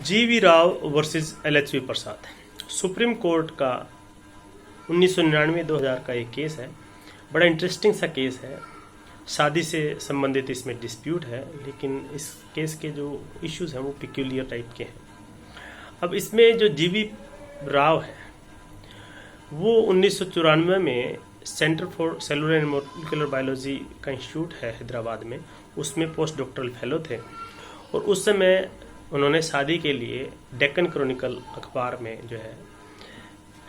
जीवी Rao versus LHV प्रसाद। Supreme court का 1999-2000 का एक केस है। बड़ा इंटरेस्टिंग सा केस है। शादी से संबंधित इसमें डिस्प्यूट है, लेकिन इस केस के जो इश्यूज हैं वो पिक्यूलियर टाइप के हैं। अब इसमें जो जीवी राव है वो 1994 में centre for cellular and molecular biology का इंस्टीट्यूट है हैदराबाद में, उसमें पोस्ट डॉक्टरल फेलो थे। और उस समय उन्होंने शादी के लिए डेक्कन क्रॉनिकल अखबार में जो है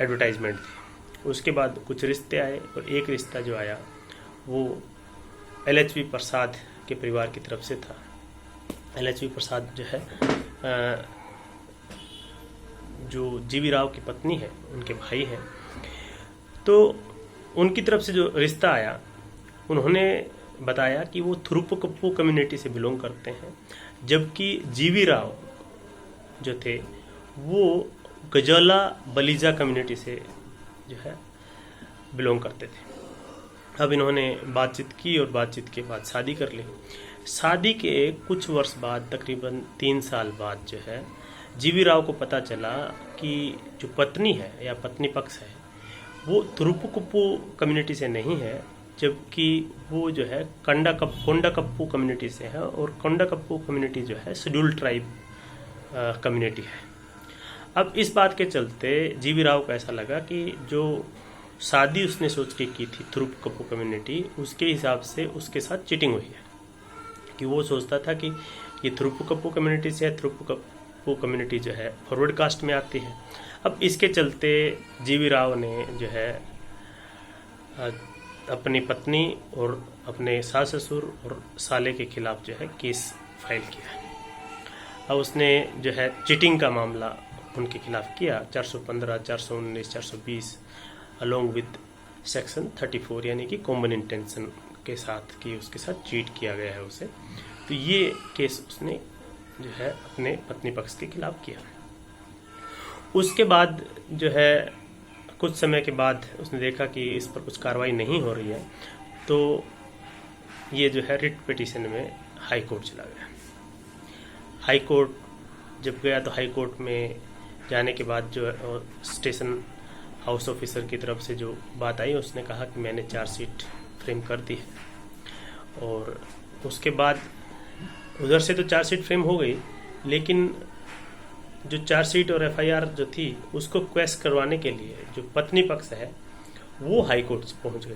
एडवर्टाइजमेंट दी। उसके बाद कुछ रिश्ते आए और एक रिश्ता जो आया वो एलएचवी प्रसाद के परिवार की तरफ से था। एलएचवी प्रसाद जो है जो जीवी राव की पत्नी है, उनके भाई हैं। तो उनकी तरफ से जो रिश्ता आया, उन्होंने बताया कि वो थुरुपुकप्पू कम्युनिटी से बिलोंग करते हैं, जबकि जीवी राव जो थे वो गजाला बलीजा कम्युनिटी से जो है बिलोंग करते थे। अब इन्होंने बातचीत की और बातचीत के बाद शादी कर ली। शादी के कुछ वर्ष बाद, तकरीबन 3 साल बाद जो है जीवी राव को पता चला कि जो पत्नी है या पत्नी पक्ष है वो थुरुपुकप्पू कम्युनिटी से नहीं है, जबकि वो जो है कोंडाकप्पू कम्युनिटी से है। और कोंडाकप्पू कम्युनिटी जो है शेड्यूल ट्राइब कम्युनिटी है। अब इस बात के चलते जीवी राव को ऐसा लगा कि जो शादी उसने सोच के की थी थुरुपुकप्पू कम्युनिटी, उसके हिसाब से उसके साथ चीटिंग हुई है। कि वो सोचता था कि ये थुरुपुकप्पू कम्युनिटी से है, थुरुपुकप्पू कम्युनिटी जो है फॉरवर्ड कास्ट में आती है। अब इसके चलते जीवी राव ने जो है अपनी पत्नी और अपने सास ससुर और साले के खिलाफ जो है केस फाइल किया। अब उसने जो है चीटिंग का मामला उनके खिलाफ किया, 415, 419, 420 अलोंग विद सेक्शन 34, यानी कि कॉमन इंटेंशन के साथ कि उसके साथ चीट किया गया है उसे। तो ये केस उसने जो है अपने पत्नी पक्ष के खिलाफ किया। उसके बाद जो है कुछ समय के बाद उसने देखा कि इस पर कुछ कार्रवाई नहीं हो रही है, तो ये जो है रिट पिटीशन में हाई कोर्ट चला गया। हाई कोर्ट जब गया तो हाई कोर्ट में जाने के बाद जो स्टेशन हाउस ऑफिसर की तरफ से जो बात आई, उसने कहा कि मैंने चार्जशीट फ्रेम कर दी है। और उसके बाद उधर से तो चार्जशीट फ्रेम हो गई, लेकिन जो चार्जशीट और एफआईआर जो थी उसको क्वेश करवाने के लिए जो पत्नी पक्ष है वो हाई कोर्ट पहुंच गए।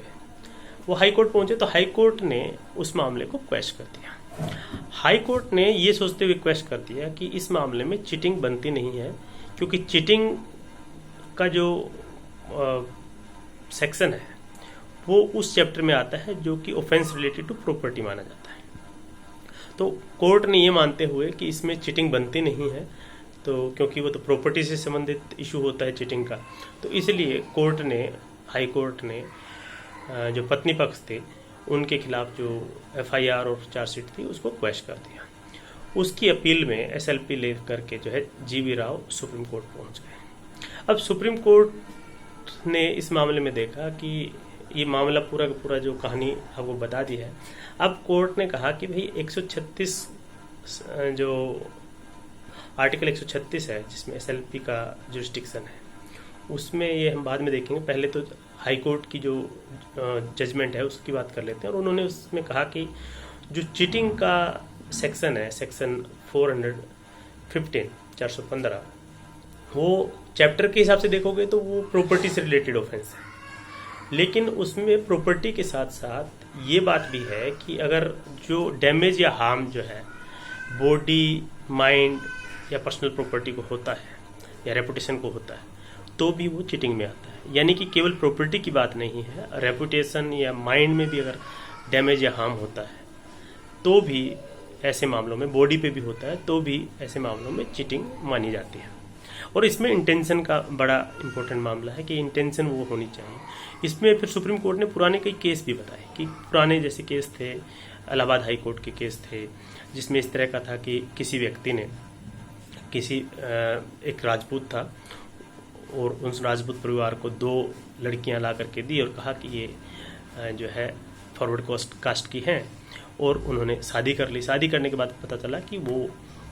वो हाई कोर्ट पहुंचे तो हाई कोर्ट ने उस मामले को क्वेश कर दिया। हाई कोर्ट ने ये सोचते हुए क्वेश कर दिया कि इस मामले में चीटिंग बनती नहीं है, क्योंकि चीटिंग का जो सेक्शन है वो उस चैप्टर में आता है जो कि ऑफेंस रिलेटेड टू प्रॉपर्टी माना जाता है। तो कोर्ट ने ये मानते हुए कि इसमें चीटिंग बनती नहीं है, तो क्योंकि वो तो प्रॉपर्टी से संबंधित इशू होता है चीटिंग का, तो इसलिए कोर्ट ने, हाई कोर्ट ने जो पत्नी पक्ष थे उनके खिलाफ जो एफआईआर और चार्जशीट थी उसको क्वेश कर दिया। उसकी अपील में एसएलपी ले करके जो है जीवी राव सुप्रीम कोर्ट पहुंच गए। अब सुप्रीम कोर्ट ने इस मामले में देखा कि ये मामला पूरा का पूरा जो कहानी आपको बता दी है। अब कोर्ट ने कहा कि भाई 136 जो आर्टिकल 136 है जिसमें एसएलपी का जुरिस्डिक्शन है, उसमें ये हम बाद में देखेंगे। पहले तो हाई कोर्ट की जो जजमेंट है उसकी बात कर लेते हैं। और उन्होंने उसमें कहा कि जो चीटिंग का सेक्शन है, सेक्शन 415, 415, वो चैप्टर के हिसाब से देखोगे तो वो प्रॉपर्टी से रिलेटेड ऑफेंस है, लेकिन उसमें प्रॉपर्टी के साथ साथ ये बात भी है कि अगर जो डैमेज या हार्म जो है बॉडी, माइंड या पर्सनल प्रॉपर्टी को होता है या रेपुटेशन को होता है तो भी वो चीटिंग में आता है। यानी कि केवल प्रॉपर्टी की बात नहीं है, रेपुटेशन या माइंड में भी अगर डैमेज या हार्म होता है तो भी ऐसे मामलों में, बॉडी पे भी होता है तो भी ऐसे मामलों में चीटिंग मानी जाती है। और इसमें इंटेंशन का बड़ा इंपॉर्टेंट मामला है कि इंटेंशन वो होनी चाहिए। इसमें फिर सुप्रीम कोर्ट ने पुराने कई केस भी बताए कि पुराने जैसे केस थे, इलाहाबाद हाई कोर्ट के केस थे, जिसमें इस तरह का था कि किसी व्यक्ति ने एक राजपूत था और उस राजपूत परिवार को 2 लड़कियां ला करके दी और कहा कि ये जो है फॉरवर्ड कास्ट की हैं, और उन्होंने शादी कर ली। शादी करने के बाद पता चला कि वो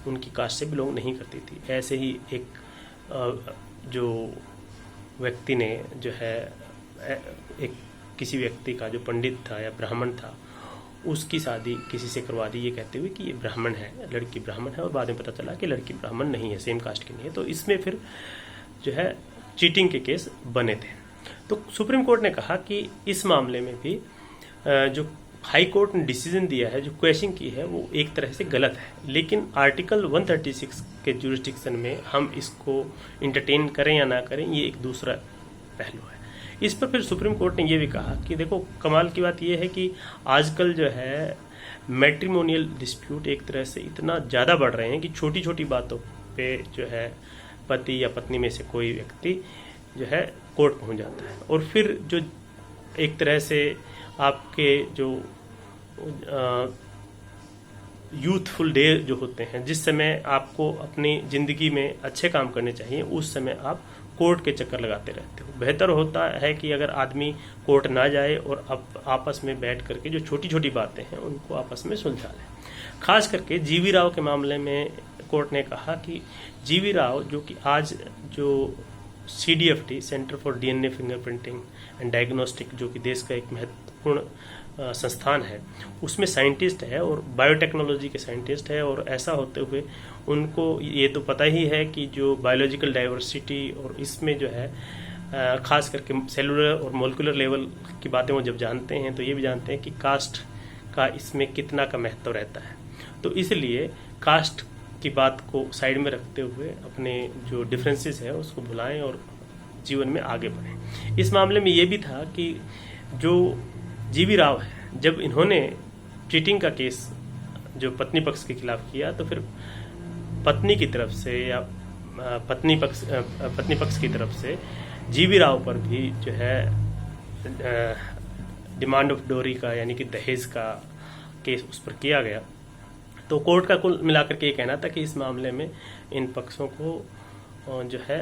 उनकी कास्ट से बिलोंग नहीं करती थी। ऐसे ही एक जो व्यक्ति ने जो है एक किसी व्यक्ति का जो पंडित था या ब्राह्मण था, उसकी शादी किसी से करवा दी ये कहते हुए कि ये ब्राह्मण है, लड़की ब्राह्मण है, और बाद में पता चला कि लड़की ब्राह्मण नहीं है, सेम कास्ट की नहीं है। तो इसमें फिर जो है चीटिंग के केस बने थे। तो सुप्रीम कोर्ट ने कहा कि इस मामले में भी जो हाई कोर्ट ने डिसीजन दिया है, जो क्वेश्चन की है, वो एक तरह से गलत है, लेकिन आर्टिकल 136 के जुरिस्डिक्शन में हम इसको इंटरटेन करें या ना करें, ये एक दूसरा पहलू है। इस पर फिर सुप्रीम कोर्ट ने ये भी कहा कि देखो, कमाल की बात ये है कि आजकल जो है मैट्रिमोनियल डिस्प्यूट एक तरह से इतना ज़्यादा बढ़ रहे हैं कि छोटी छोटी बातों पे जो है पति या पत्नी में से कोई व्यक्ति जो है कोर्ट पहुंच जाता है, और फिर जो एक तरह से आपके जो यूथफुल डे जो होते हैं, जिस समय आपको अपनी ज़िंदगी में अच्छे काम करने चाहिए, उस समय आप कोर्ट के चक्कर लगाते रहते हो। बेहतर होता है कि अगर आदमी कोर्ट ना जाए और अब आपस में बैठ करके जो छोटी छोटी बातें हैं उनको आपस में सुलझा लें। खास करके जीवी राव के मामले में कोर्ट ने कहा कि जीवी राव, जो कि आज जो CDFT centre for DNA fingerprinting and diagnostic, जो कि देश का एक महत्वपूर्ण संस्थान है, उसमें साइंटिस्ट है और बायोटेक्नोलॉजी के साइंटिस्ट है। और ऐसा होते हुए उनको ये तो पता ही है कि जो बायोलॉजिकल डाइवर्सिटी और इसमें जो है खास करके सेलुलर और मोलिकुलर लेवल की बातें वो जब जानते हैं, तो ये भी जानते हैं कि कास्ट का इसमें कितना का महत्व रहता है। तो इसलिए कास्ट की बात को साइड में रखते हुए अपने जो डिफरेंसेस है उसको भुलाएं और जीवन में आगे बढ़ें। इस मामले में ये भी था कि जो जीवी राव है, जब इन्होंने चीटिंग का केस जो पत्नी पक्ष के खिलाफ किया, तो फिर पत्नी की तरफ से या पत्नी पक्ष की तरफ से जीवी राव पर भी जो है डिमांड ऑफ डोरी का, यानी कि दहेज का केस उस पर किया गया। तो कोर्ट का कुल मिलाकर के ये कहना था कि इस मामले में इन पक्षों को जो है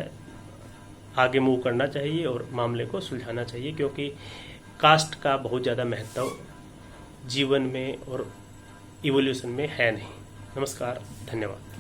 आगे मूव करना चाहिए और मामले को सुलझाना चाहिए, क्योंकि कास्ट का बहुत ज़्यादा महत्व जीवन में और इवोल्यूशन में है नहीं। नमस्कार, धन्यवाद।